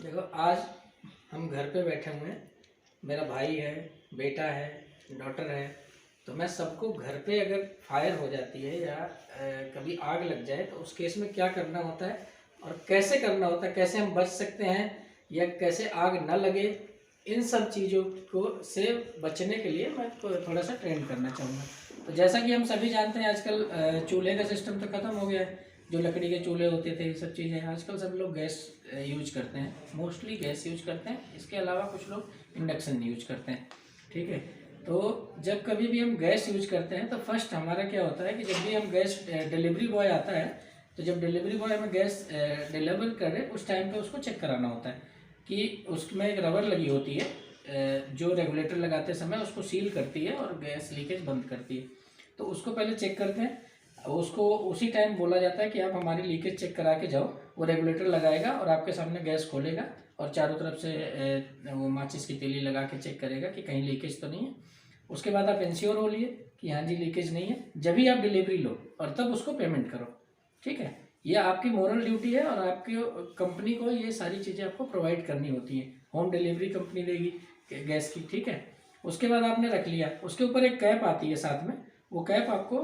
देखो, आज हम घर पे बैठे हुए हैं। मेरा भाई है, बेटा है, डॉटर है। तो मैं सबको घर पे अगर फायर हो जाती है या कभी आग लग जाए तो उस केस में क्या करना होता है और कैसे करना होता है, कैसे हम बच सकते हैं या कैसे आग ना लगे, इन सब चीज़ों को से बचने के लिए मैं थोड़ा सा ट्रेन करना चाहूँगा। तो जैसा कि हम सभी जानते हैं, आजकल चूल्हे का सिस्टम तो ख़त्म हो गया है। जो लकड़ी के चूल्हे होते थे, ये सब चीज़ें, आजकल सब लोग गैस यूज करते हैं, मोस्टली गैस यूज करते हैं। इसके अलावा कुछ लोग इंडक्शन यूज करते हैं। ठीक है। तो जब कभी भी हम गैस यूज करते हैं तो फर्स्ट हमारा क्या होता है कि जब भी हम गैस डिलीवरी बॉय आता है, तो जब डिलीवरी बॉय हमें गैस डिलीवर करे उस टाइम पे उसको चेक कराना होता है कि उसमें एक रबर लगी होती है जो रेगुलेटर लगाते समय उसको सील करती है और गैस लीकेज बंद करती है। तो उसको पहले चेक करते हैं। उसको उसी टाइम बोला जाता है कि आप हमारी लीकेज चेक करा के जाओ। वो रेगुलेटर लगाएगा और आपके सामने गैस खोलेगा और चारों तरफ से वो माचिस की तीली लगा के चेक करेगा कि कहीं लीकेज तो नहीं है। उसके बाद आप इंश्योर हो लिए कि हाँ जी लीकेज नहीं है, जब भी आप डिलीवरी लो और तब उसको पेमेंट करो। ठीक है। ये आपकी मोरल ड्यूटी है और आपकी कंपनी को ये सारी चीज़ें आपको प्रोवाइड करनी होती है। होम डिलीवरी कंपनी देगी गैस की। ठीक है। उसके बाद आपने रख लिया, उसके ऊपर एक कैप आती है साथ में। वो कैप आपको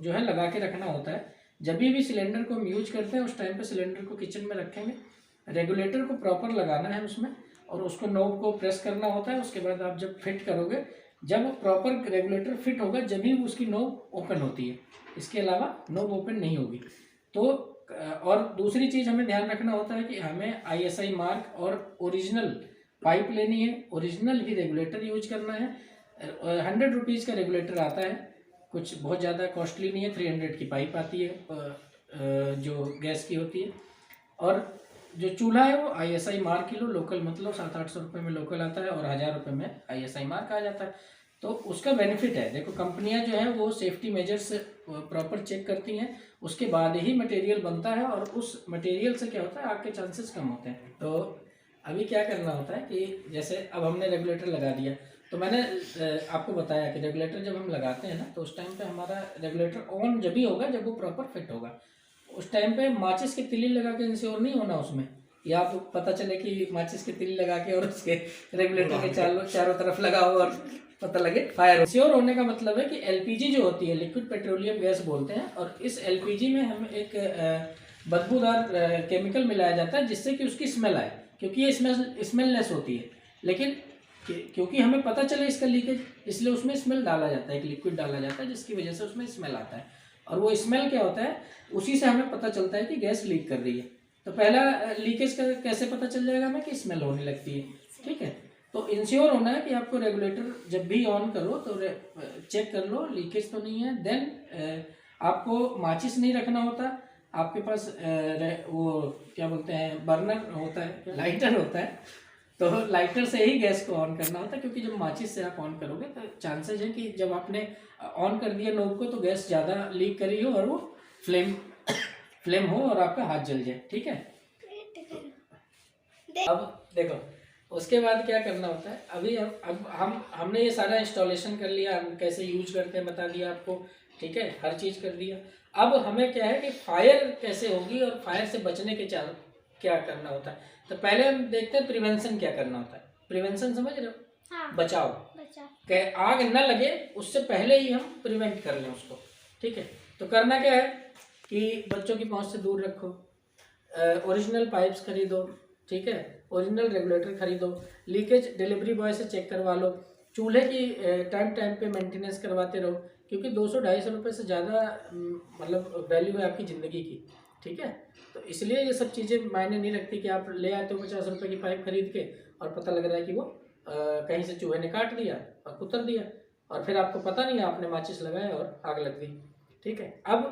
जो है लगा के रखना होता है। जब भी सिलेंडर को हम यूज करते हैं उस टाइम पे सिलेंडर को किचन में रखेंगे, रेगुलेटर को प्रॉपर लगाना है उसमें और उसको नोब को प्रेस करना होता है। उसके बाद आप जब फिट करोगे, जब प्रॉपर रेगुलेटर फिट होगा जब भी उसकी नोब ओपन होती है, इसके अलावा नोब ओपन नहीं होगी। तो और दूसरी चीज़ हमें ध्यान रखना होता है कि हमें आईएसआई मार्क और ओरिजिनल पाइप लेनी है, ओरिजिनल ही रेगुलेटर यूज करना है। 100 रुपीज़ का रेगुलेटर आता है, कुछ बहुत ज़्यादा कॉस्टली नहीं है। 300 की पाइप आती है जो गैस की होती है। और जो चूल्हा है वो आईएसआई मार्क की लो, लोकल मतलब 700-800 रुपये में लोकल आता है और 1000 रुपये में आईएसआई मार्क आ जाता है। तो उसका बेनिफिट है, देखो कंपनियां जो है वो सेफ्टी मेजर्स प्रॉपर चेक करती हैं, उसके बाद ही मटेरियल बनता है और उस मटेरियल से क्या होता है आग के चांसेस कम होते हैं। तो अभी क्या करना होता है कि जैसे अब हमने रेगुलेटर लगा दिया, तो मैंने आपको बताया कि रेगुलेटर जब हम लगाते हैं ना तो उस टाइम पे हमारा रेगुलेटर ऑन जब ही होगा जब वो प्रॉपर फिट होगा। उस टाइम पे माचिस की तिल्ली लगा के इंश्योर नहीं होना उसमें, या तो पता चले कि माचिस की तिल्ली लगा के और उसके रेगुलेटर के चारों तरफ लगाओ और पता लगे फायर। इंश्योर होने का मतलब है कि एलपीजी जो होती है, लिक्विड पेट्रोलियम गैस बोलते हैं, और इस एलपीजी में हम एक बदबूदार केमिकल मिलाया जाता है जिससे कि उसकी स्मेल आए, क्योंकि ये स्मेललेस होती है। लेकिन क्योंकि हमें पता चले इसका लीकेज, इसलिए उसमें स्मेल डाला जाता है, एक लिक्विड डाला जाता है जिसकी वजह से उसमें स्मेल आता है। और वो स्मेल क्या होता है, उसी से हमें पता चलता है कि गैस लीक कर रही है। तो पहला लीकेज का कैसे पता चल जाएगा हमें कि स्मेल होने लगती है। ठीक है। तो इंश्योर होना है कि आपको रेगुलेटर जब भी ऑन करो तो चेक कर लो लीकेज तो नहीं है। देन आपको माचिस नहीं रखना होता, आपके पास वो क्या बोलते हैं बर्नर होता है, लाइटर होता है। तो लाइटर से ही गैस को ऑन करना होता है, क्योंकि जब माचिस से आप ऑन करोगे तो चांसेस है कि जब आपने ऑन कर दिया नोब को तो गैस ज़्यादा लीक करी हो और वो फ्लेम हो और आपका हाथ जल जाए। ठीक है। अब देखो उसके बाद क्या करना होता है। अभी अब हमने ये सारा इंस्टॉलेशन कर लिया, हम कैसे यूज करते हैं बता दिया आपको। ठीक है, हर चीज़ कर दिया। अब हमें क्या है कि फायर कैसे होगी और फायर से बचने के क्या करना होता है। तो पहले हम देखते हैं प्रिवेंशन क्या करना होता है। प्रिवेंशन समझ रहे हो? हाँ। बचाव। कि आग न लगे उससे पहले ही हम प्रिवेंट कर लें उसको। ठीक है। तो करना क्या है कि बच्चों की पहुंच से दूर रखो, ओरिजिनल पाइप्स खरीदो। ठीक है। ओरिजिनल रेगुलेटर खरीदो, लीकेज डिलीवरी बॉय से चेक करवा लो, चूल्हे की टाइम टाइम पे मेंटेनेंस करवाते रहो, क्योंकि 200-250 रुपये से ज़्यादा मतलब वैल्यू है आपकी ज़िंदगी की। ठीक है। तो इसलिए ये सब चीज़ें मायने नहीं रखती कि आप ले आते हो 50 रुपये की पाइप खरीद के और पता लग रहा है कि वो कहीं से चूहे ने काट दिया और कुतर दिया और फिर आपको पता नहीं आपने माचिस लगाया और आग लग गई। ठीक है। अब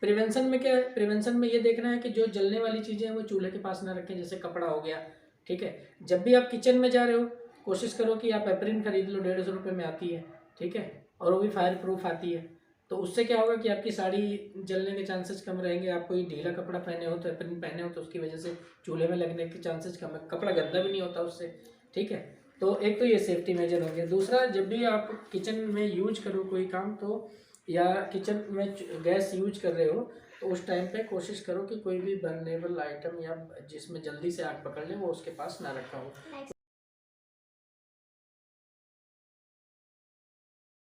प्रिवेंशन में क्या है, प्रिवेंशन में ये देखना है कि जो जलने वाली चीज़ें हैं वो चूल्हे के पास ना रखें, जैसे कपड़ा हो गया। ठीक है। जब भी आप किचन में जा रहे हो कोशिश करो कि आप एप्रिन खरीद लो, 150 रुपये में आती है। ठीक है। और वो भी फायर प्रूफ आती है। तो उससे क्या होगा कि आपकी साड़ी जलने के चांसेस कम रहेंगे। आप कोई ढीला कपड़ा पहने हो तो एप्रिन पहने हो तो उसकी वजह से चूल्हे में लगने के चांसेस कम है, कपड़ा गंदा भी नहीं होता उससे। ठीक है। तो एक तो ये सेफ्टी मेजर हो गया। दूसरा, जब भी आप किचन में यूज करो कोई काम, तो या किचन में गैस यूज कर रहे हो तो उस टाइम पे कोशिश करो कि कोई भी बर्नेबल आइटम या जिसमें जल्दी से आग पकड़ ले वो उसके पास ना रखा हो।